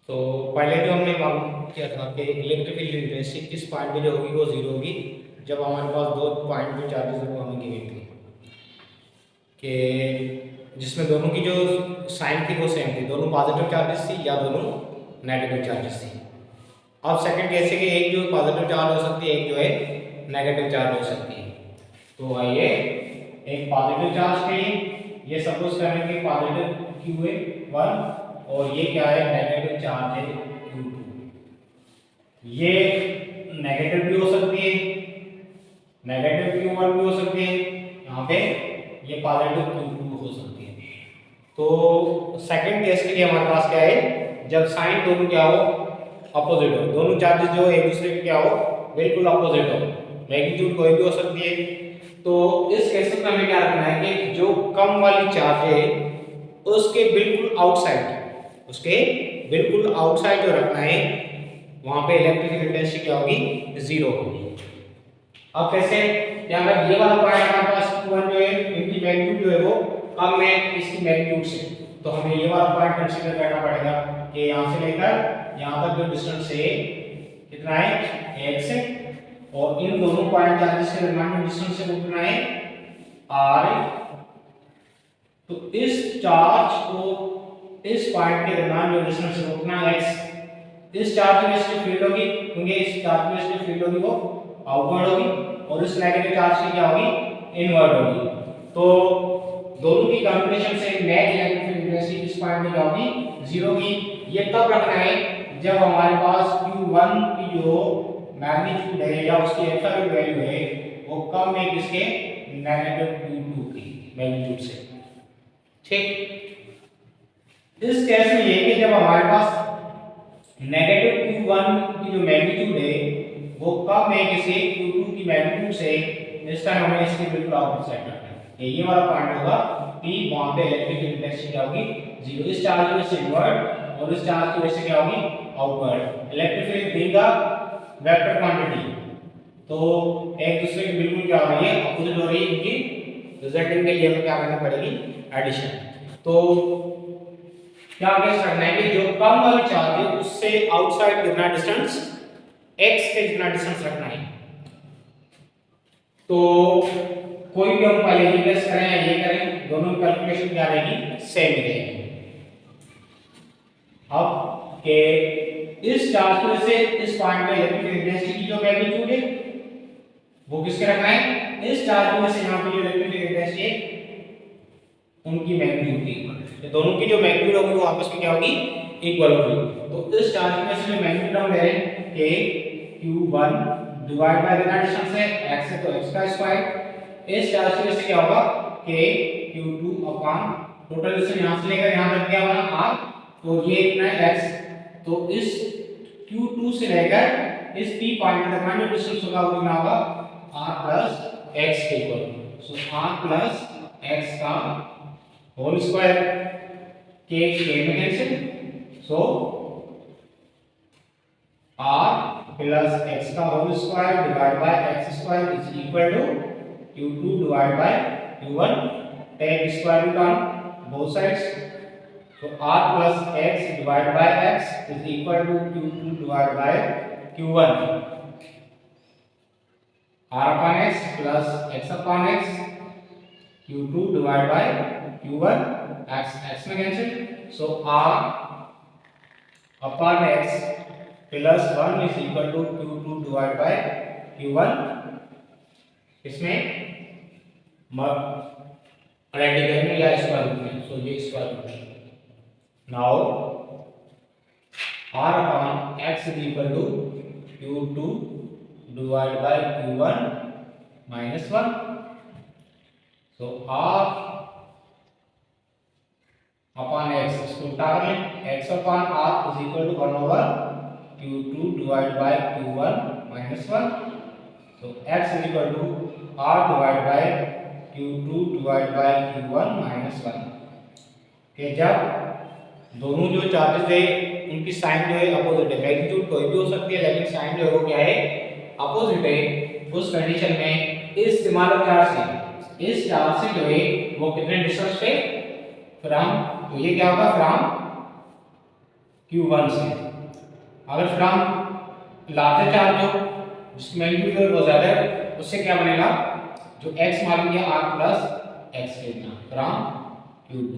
तो पहले जो हमने मालूम किया था कि इलेक्ट्रिक फील्ड इंटेंसिटी किस पॉइंट पे जो होगी वो जीरो होगी जब हमारे पास दो पॉइंट पे चार्जेस हमें गिवन थी कि जिसमें दोनों की जो साइन थी वो सेम थी, दोनों पॉजिटिव चार्जेस थी या दोनों नेगेटिव चार्जेस थी। अब सेकंड केस है कि एक जो पॉजिटिव चार्ज हो सकती है, एक जो है नेगेटिव चार्ज हो सकती है। तो आइए एक पॉजिटिव चार्ज के लिए ये सपोज करें कि पॉजिटिव क्यू है 1 और ये क्या है नेगेटिव चार्ज है Q2। ये नेगेटिव भी हो सकती है, नेगेटिव Q1 भी हो सकती है, यहाँ पे ये पॉजिटिव Q2 हो सकती है। तो सेकंड केस के लिए हमारे पास क्या है, जब साइन दोनों क्या हो अपोजिट हो, दोनों चार्जेस जो एक दूसरे के क्या हो बिल्कुल अपोजिट हो, मैग्नीट्यूड कोई भी हो सकती है। तो इस केस में हमें क्या रखना है कि जो कम वाली चार्ज है उसके बिल्कुल आउटसाइड, उसके बिल्कुल आउटसाइड जो रखना है वहां पे इलेक्ट्रिक इंटेंसिटी क्या होगी, जीरो होगी। अब कैसे, क्या अगर ये वाला पॉइंट हमारे पास Q1 जो है इनकी मैग्नीट्यूड जो है वो कम है इसकी मैग्नीट्यूड से, तो हमें ये वाला पॉइंट कंसीडर करना पड़ेगा कि यहाँ से लेकर यहाँ तक जो डिस्टेंस है कितना है x है, और इन दोनों पॉइंट चार्जेस के दरमियान जो डिस्टेंस है वो कितना है r। तो इस चार्ज को इस पॉइंट के दरमियान जो डिस्टेंस है वो कितना है x। इस चार्ज में इसकी फील्ड होगी, क्योंकि इस चार्ज में इसकी फील्ड होगी वो आउटवर्ड होगी, और इस नेगेटिव चार्ज की क्या होगी इनवर्ड होगी। तो दोनों की कॉम्बिनेशन से नेट इलेक्ट्रिक इंटेंसिटी इस पॉइंट में क्या होगी जीरो की। ये तब रखना है जब हमारे पास Q1 की जो मैग्नीट्यूड है या उसकी एब्सोल्यूट वैल्यू है वो कम है किसके, नेगेटिव Q2 की मैग्नीट्यूड से। ठीक, इस केस में ये कि जब हमारे पास नेगेटिव Q1 की जो मैग्नीट्यूड है वो कम है किसी Q2 की मैग्नीट्यूड से, इस टाइम हमें इसके बिल्कुल ऑपोजिट साइड रखना है। ये वाला पॉइंट होगा P, वहां पे इलेक्ट्रिक इंटेंसिटी क्या होगी जीरो, इस चार्ज की वजह से इनवर्ड और इस चार्ज की वजह से क्या होगी outward. Electric field being a vector quantity, तो एक दूसरे के बिल्कुल क्या हो रही है अपोजिट हो रही है, इनकी रिजल्टेंट के लिए हमें क्या करनी पड़ेगी एडिशन। तो क्या केस रखना है कि जो कम वाली चार्ज है उससे आउटसाइड कितना डिस्टेंस x के जितना डिस्टेंस रखना है। तो कोई भी हम पहले ये केस करें या ये करें, दोनों की कैलकुलेशन क्या रहेगी सेम रहेगी। अब के इस चार्ज की वजह से इस पॉइंट पे इलेक्ट्रिक इंटेंसिटी की जो मैग्नीट्यूड है वो किसके रखना है, इस चार्ज की वजह से यहां पे जो इलेक्ट्रिक इंटेंसिटी है उनकी मैग्नीट्यूड की, तो दोनों की जो मैग्नीट्यूड होगी वो आपस में क्या होगी इक्वल होगी। तो इस चार्ज की वजह से मैग्नीट्यूड हम ले रहे हैं कि Q1 डिवाइड बाय कितना डिस्टेंस है x है तो x का स्क्वायर, इस चार्ज की वजह से क्या होगा कि Q2 अपॉन टोटल डिस्टेंस यहां से लेकर यहां तक क्या बना r, तो ये इतना है x, तो इस Q2 से लेकर इस P पॉइंट तक का जो डिस्टेंस होगा वो कितना होगा r प्लस x के equal. So r plus x का होल स्क्वायर के में cancel, so r plus x का whole square divide by x square is equal to Q2 divide by Q1, take square root on both sides, so r plus x divided by x is equal to Q2 divided by Q1, r upon x plus x upon x, Q2 divided by Q1, x में cancel, so r upon x plus 1 is equal to Q2 divided by Q1, इसमें radical में या square root में, so ये square root है। Now r upon x is equal to Q2 divided by Q1 minus 1. So r upon x इसको उल्टा कर लें, x upon r is equal to 1 over Q2 divided by Q1 minus 1. So x is equal to r divided by Q2 divided by Q1 minus 1. के जब दोनों जो charges है उनकी साइन जो है अपोजिट है, मैग्नीट्यूड कोई भी हो सकती है लेकिन साइन जो है वो क्या है अपोजिट है, उस कंडीशन में इस सिमिलर चार्ज से इस चार्ज से जो है वो कितने डिस्टेंस पे फ्रॉम, तो ये क्या होगा फ्रॉम Q1 से। अगर फ्रॉम लार्जर चार्ज हो जिसकी मैग्नीट्यूड बहुत ज़्यादा है उससे क्या बनेगा, जो x मालूम किया r प्लस x के इतना फ्रॉम Q2।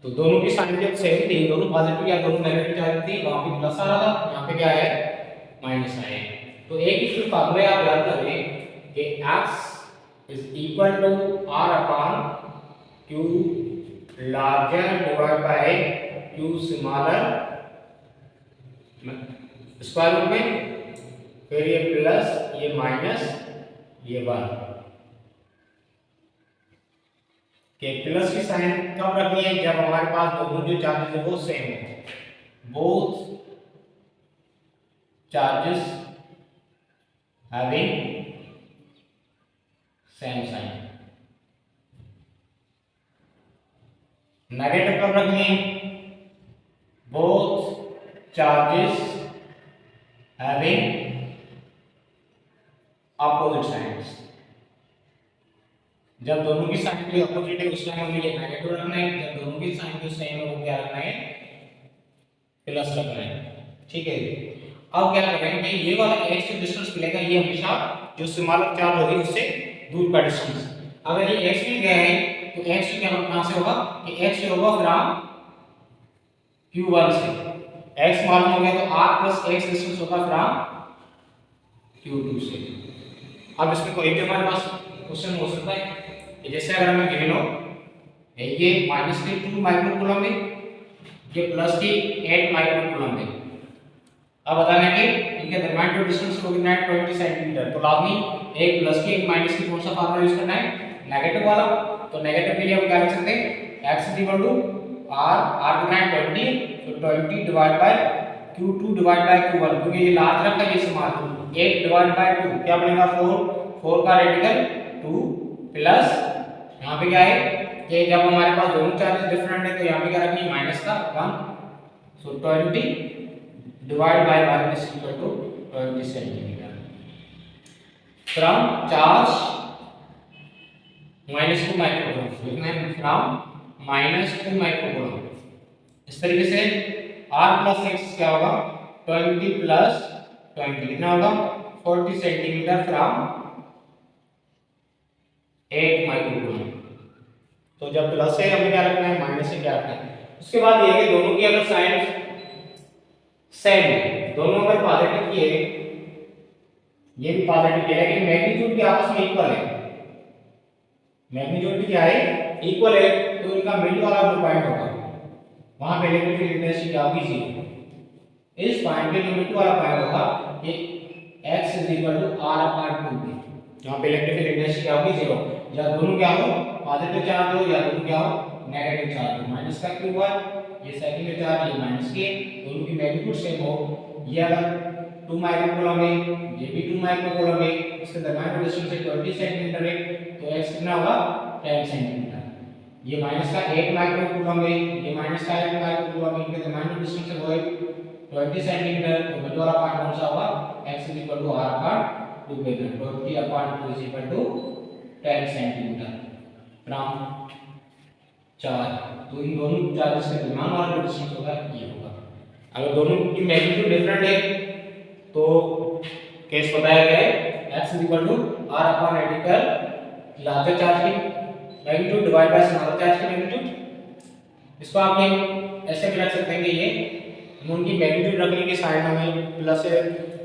तो दोनों की साइन जब सेम थी, दोनों पॉजिटिव या दोनों नेगेटिव चार्ज थी, वहां पे प्लस आ रहा था, यहाँ पे क्या है माइनस आया। तो एक ही सिर्फ फार्मूला आप याद कर लें कि x is equal to r upon q larger divide by q smaller square root में, फिर ये प्लस ये माइनस ये 1 के प्लस की साइन कब रखनी है, जब हमारे पास दोनों जो चार्जेस है वो सेम हो, both charges having same sign. Negative कब रखनी है, both charges having opposite signs. जब दोनों की साइन की अपोजिट है उस टाइम हमें ये नेगेटिव रखना है, जब दोनों की साइन जो सेम है वो क्या रखना है, प्लस रखना है। ठीक है, अब क्या करेंगे, ये वाला x जो डिस्टेंस मिलेगा ये हमेशा जो स्मॉलर चार्ज होगी उससे दूर का डिस्टेंस। अगर ये x मिल गया है तो x क्या कहां से होगा कि x जो होगा फ्रॉम Q1 से, x मालूम हो गया तो r प्लस x डिस्टेंस होगा फ्रॉम Q2 से। अब इसमें कोई भी हमारे पास क्वेश्चन हो सकता है कि जैसे अगर हमें गिवन हो ये माइनस की 2 माइक्रो कूलम है, ये प्लस की 8 माइक्रो कूलम है। अब बताना है कि इनके दरमियान जो डिस्टेंस होगा 20 सेंटीमीटर, तो लाजमी एक प्लस की एक माइनस की कौन सा फार्मूला यूज करना है, नेगेटिव वाला। तो नेगेटिव के लिए हम क्या लिख सकते हैं, x इक्वल टू r कितना है 20, तो 20 divide bye q2 divide by q1, क्योंकि ये लार्ज रखा है ये स्मॉल, 8 डिवाइड बाय 2 क्या बनेगा 4 का रेडिकल 2 प्लस यहाँ पे क्या है कि जब हमारे पास दोनों चार्जेस डिफरेंट है तो यहाँ पे क्या रखनी है माइनस का 1, so 20 divide by 1 is equal to 20 centimetre from charge -2 microcoulomb, लिखना है फ्रॉम -2 माइक्रोकूलम। इस तरीके से r प्लस x क्या होगा 20 प्लस 20 कितना होगा 40 सेंटीमीटर फ्रॉम 8 माइक्रोकूलम। तो जब प्लस है हमें क्या रखना है, माइनस से क्या रखना है। उसके बाद ये है कि दोनों की अगर साइन सेम है, दोनों अगर पॉजिटिव की है, ये भी पॉजिटिव है, लेकिन मैग्नीट्यूड भी आपस में इक्वल है, मैग्नीट्यूड भी क्या है इक्वल है, तो इनका मिड वाला जो पॉइंट होगा वहां पे इलेक्ट्रिक फील्ड इंटेंसिटी क्या होगी 0। इस पॉइंट पे जो मिड वाला पॉइंट होगा ये x r/2 पे, जहां पे इलेक्ट्रिक फील्ड इंटेंसिटी क्या होगी 0, या दोनों क्या हो पॉजिटिव चार्ज हो या दोनों क्या हो नेगेटिव चार्ज हो, माइनस का q1 ये सेकंड चार्ज ये माइनस के, दोनों की मैग्नीट्यूड सेम हो, ये अगर 2 माइक्रोकूलम है ये भी 2 माइक्रोकूलम है, इसके दरमियान का डिस्टेंस है 20 सेंटीमीटर है, तो x कितना होगा 10 सेंटीमीटर। ये माइनस का 8 माइक्रोकूलम है, ये माइनस का 8 माइक्रोकूलम है, इनके दरमियान का डिस्टेंस है वो है 20 सेंटीमीटर, तो मिड वाला पॉइंट कौन सा होगा x r/2 पे, 20/2 10 सेंटीमीटर फ्रॉम चार्ज। तो इन दोनों चार्जेस के दरमियान वाला जो डिस्टेंस होगा ये होगा। अगर दोनों की मैग्नीट्यूड डिफरेंट है तो केस बताया गया है x r/रेडिकल लार्जर चार्ज की magnitude divide by smaller charge की मैग्नीट्यूड। इसको आप ये ऐसे भी रख सकते हैं कि ये उनकी मैग्नीट्यूड रखने के साइन हमें प्लस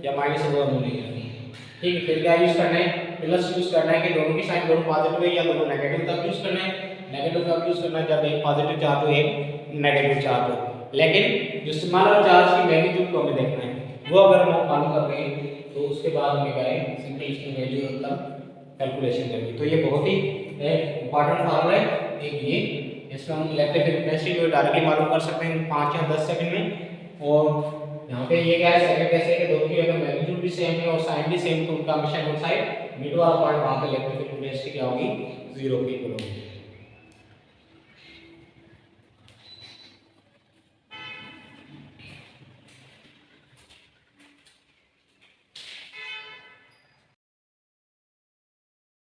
या माइनस से दोनों नहीं करनी है। ठीक है, फिर क्या यूज करना है, प्लस यूज करना है कि दोनों की साइन दोनों पॉजिटिव है या दोनों नेगेटिव, तब यूज करना है। नेगेटिव कब यूज करना है, जब एक पॉजिटिव चार्ज हो एक नेगेटिव चार्ज हो, लेकिन जो स्मॉलर चार्ज की मैग्नीट्यूड को हमें देखना है, वो अगर हम मालूम कर रहे हैं तो उसके बाद हमें क्या है सिंपल इसकी वैल्यू मतलब कैलकुलेशन करनी। तो ये बहुत ही इंपॉर्टेंट फार्मूला है एक ये, इसमें हम इलेक्ट्रिक फील्ड इंटेंसिटी को डायरेक्टली मालूम कर सकते हैं 5 या 10 सेकंड में। और यहाँ पे ये क्या है सेकंड कैसे है कि दोनों की अगर मैग्नीट्यूड भी सेम है और साइन भी सेम, तो उनका हमेशा वन साइड मिड वाला पॉइंट वहां पे इलेक्ट्रिक फील्ड इंटेंसिटी क्या होगी 0 के इक्वल होगी।